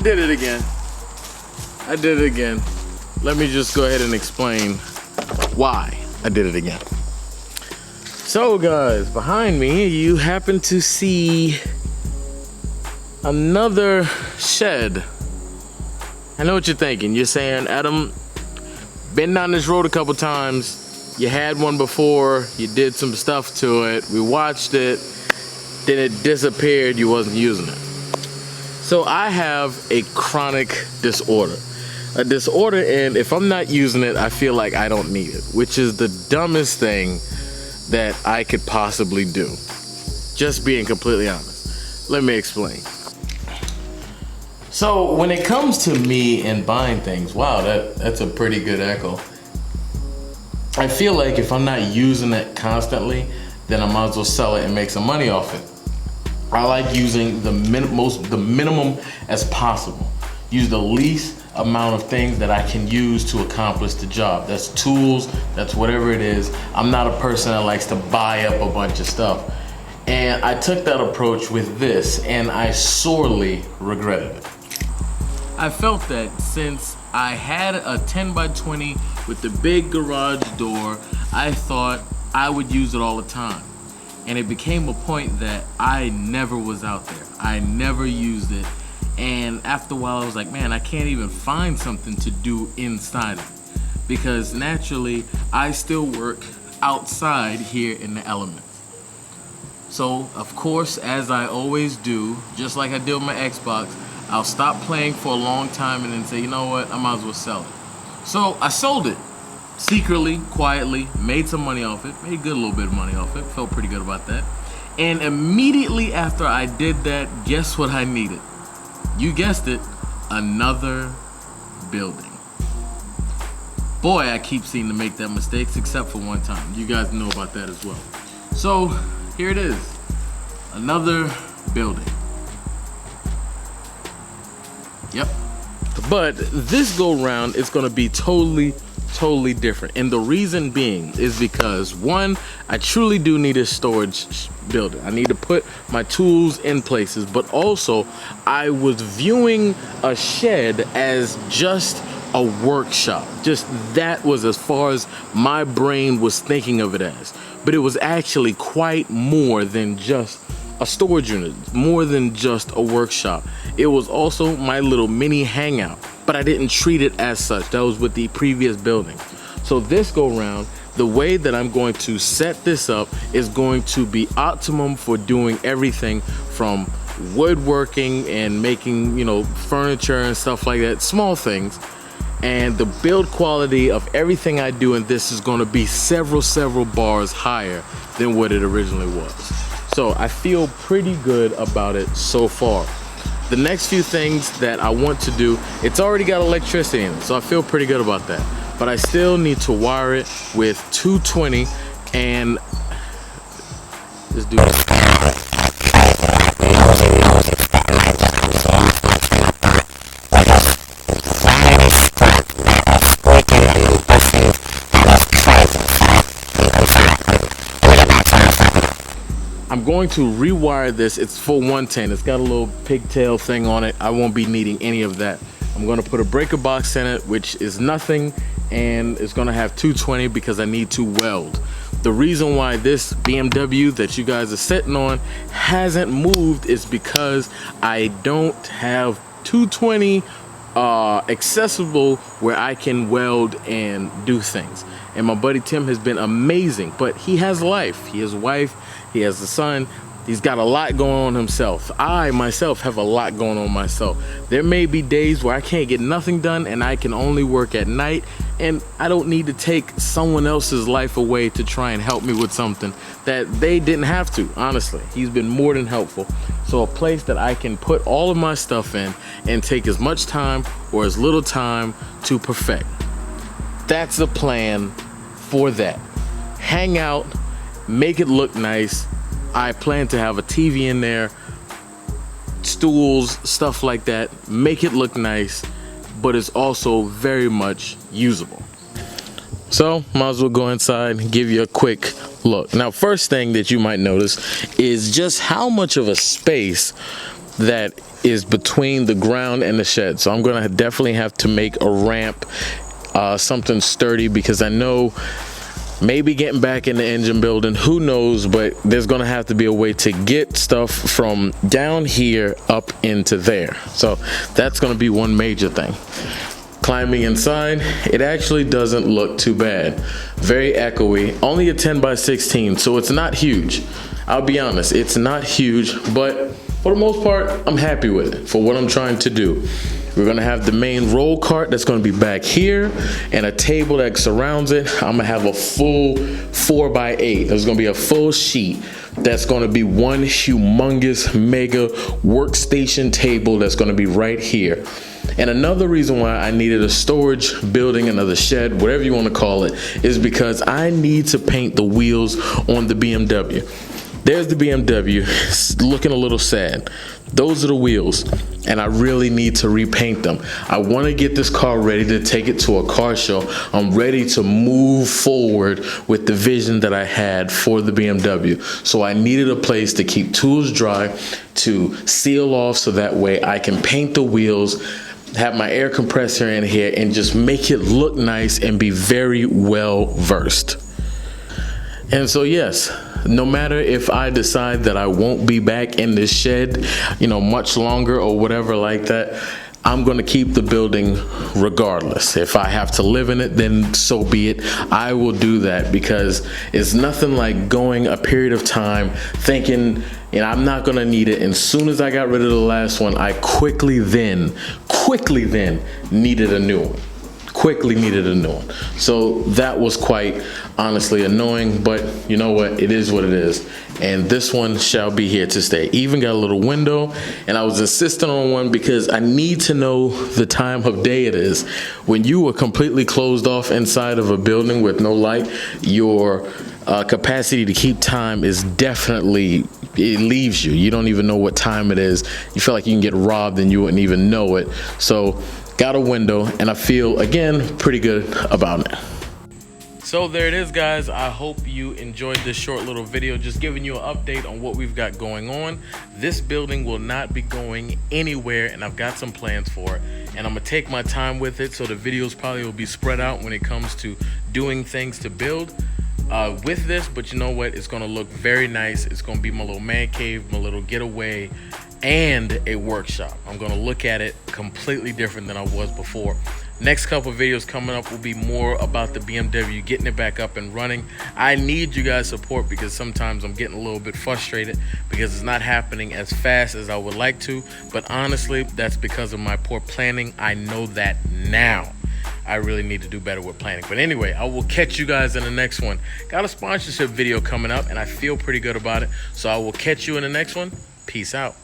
did it again. I did it again. Let me just go ahead and explain why I did it again. So guys, behind me, you happen to see another shed. I know what you're thinking. You're saying, Adam, been down this road a couple times. You had one before, you did some stuff to it, we watched it, then it disappeared, you wasn't using it. So I have a chronic disorder. A disorder, and if I'm not using it, I feel like I don't need it, which is the dumbest thing that I could possibly do. Just being completely honest. Let me explain. So when it comes to me and buying things, wow, that's a pretty good echo. I feel like if I'm not using it constantly, then I might as well sell it and make some money off it. I like using the minimum as possible. Use the least amount of things that I can use to accomplish the job. That's tools, that's whatever it is. I'm not a person that likes to buy up a bunch of stuff. And I took that approach with this, and I sorely regretted it. I felt that since I had a 10 by 20 with the big garage door, I thought I would use it all the time. And it became a point that I never was out there. I never used it. And after a while, I was like, man, I can't even find something to do inside it. Because naturally, I still work outside here in the elements. So, of course, as I always do, just like I did with my Xbox, I'll stop playing for a long time and then say, you know what, I might as well sell it. So I sold it secretly, quietly, made some money off it, made a good little bit of money off it, felt pretty good about that. And immediately after I did that, guess what I needed? You guessed it, another building. Boy, I keep seeming to make that mistake, except for one time. You guys know about that as well. So here it is, another building. Yep. But this go round is gonna be totally different. And the reason being is because, one, I truly do need a storage building. I need to put my tools in places, but also I was viewing a shed as just a workshop. Just that was as far as my brain was thinking of it as. But it was actually quite more than just a storage unit, more than just a workshop. It was also my little mini hangout, but I didn't treat it as such. That was with the previous building. So this go round, the way that I'm going to set this up is going to be optimum for doing everything from woodworking and making, you know, furniture and stuff like that, small things. And the build quality of everything I do in this is going to be several bars higher than what it originally was. So I feel pretty good about it so far. The next few things that I want to do, it's already got electricity in it, so I feel pretty good about that. But I still need to wire it with 220 and let's do this. I'm going to rewire this. It's full 110. It's got a little pigtail thing on it. I won't be needing any of that. I'm going to put a breaker box in it, which is nothing, and it's going to have 220 because I need to weld. The reason why this BMW that you guys are sitting on hasn't moved is because I don't have 220 accessible where I can weld and do things. And my buddy Tim has been amazing, but he has life. He has a wife, he has a son, he's got a lot going on himself. I myself have a lot going on myself. There may be days where I can't get nothing done and I can only work at night, and I don't need to take someone else's life away to try and help me with something that they didn't have to, honestly. He's been more than helpful. So a place that I can put all of my stuff in and take as much time or as little time to perfect. That's the plan for that. Hang out, make it look nice. I plan to have a TV in there, stools, stuff like that. Make it look nice, but it's also very much usable. So might as well go inside and give you a quick look. Now, first thing that you might notice is just how much of a space that is between the ground and the shed. So I'm gonna definitely have to make a ramp, something sturdy, because I know maybe getting back in the engine building, who knows, but there's gonna have to be a way to get stuff from down here up into there. So that's gonna be one major thing. Climbing inside, it actually doesn't look too bad. Very echoey, only a 10 by 16, so it's not huge. I'll be honest, it's not huge, but for the most part, I'm happy with it for what I'm trying to do. We're gonna have the main roll cart that's gonna be back here and a table that surrounds it. I'm gonna have a full 4x8. There's gonna be a full sheet that's gonna be one humongous mega workstation table that's gonna be right here. And another reason why I needed a storage building, another shed, whatever you wanna call it, is because I need to paint the wheels on the BMW. There's the BMW, it's looking a little sad. Those are the wheels, and I really need to repaint them. I want to get this car ready to take it to a car show. I'm ready to move forward with the vision that I had for the BMW. So I needed a place to keep tools dry, to seal off so that way I can paint the wheels, have my air compressor in here, and just make it look nice and be very well versed. And so yes, no matter if I decide that I won't be back in this shed, you know, much longer or whatever like that, I'm gonna keep the building regardless. If I have to live in it, then so be it. I will do that, because it's nothing like going a period of time thinking, you know, I'm not gonna need it. And as soon as I got rid of the last one, I quickly then needed a new one. So that was quite honestly annoying, but you know what, it is what it is. And this one shall be here to stay. Even got a little window, and I was insistent on one because I need to know the time of day it is. When you are completely closed off inside of a building with no light, your capacity to keep time is definitely, it leaves you. You don't even know what time it is. You feel like you can get robbed and you wouldn't even know it. So got a window, and I feel, again, pretty good about it. So there it is, guys. I hope you enjoyed this short little video, just giving you an update on what we've got going on. This building will not be going anywhere, and I've got some plans for it, and I'm gonna take my time with it, so the videos probably will be spread out when it comes to doing things to build with this. But you know what, it's gonna look very nice. It's gonna be my little man cave, my little getaway, and a workshop. I'm gonna look at it completely different than I was before. Next couple of videos coming up will be more about the BMW, getting it back up and running. I need you guys' support, because sometimes I'm getting a little bit frustrated because it's not happening as fast as I would like to. But honestly, that's because of my poor planning. I know that now. I really need to do better with planning. But anyway, I will catch you guys in the next one. Got a sponsorship video coming up, and I feel pretty good about it. So I will catch you in the next one. Peace out.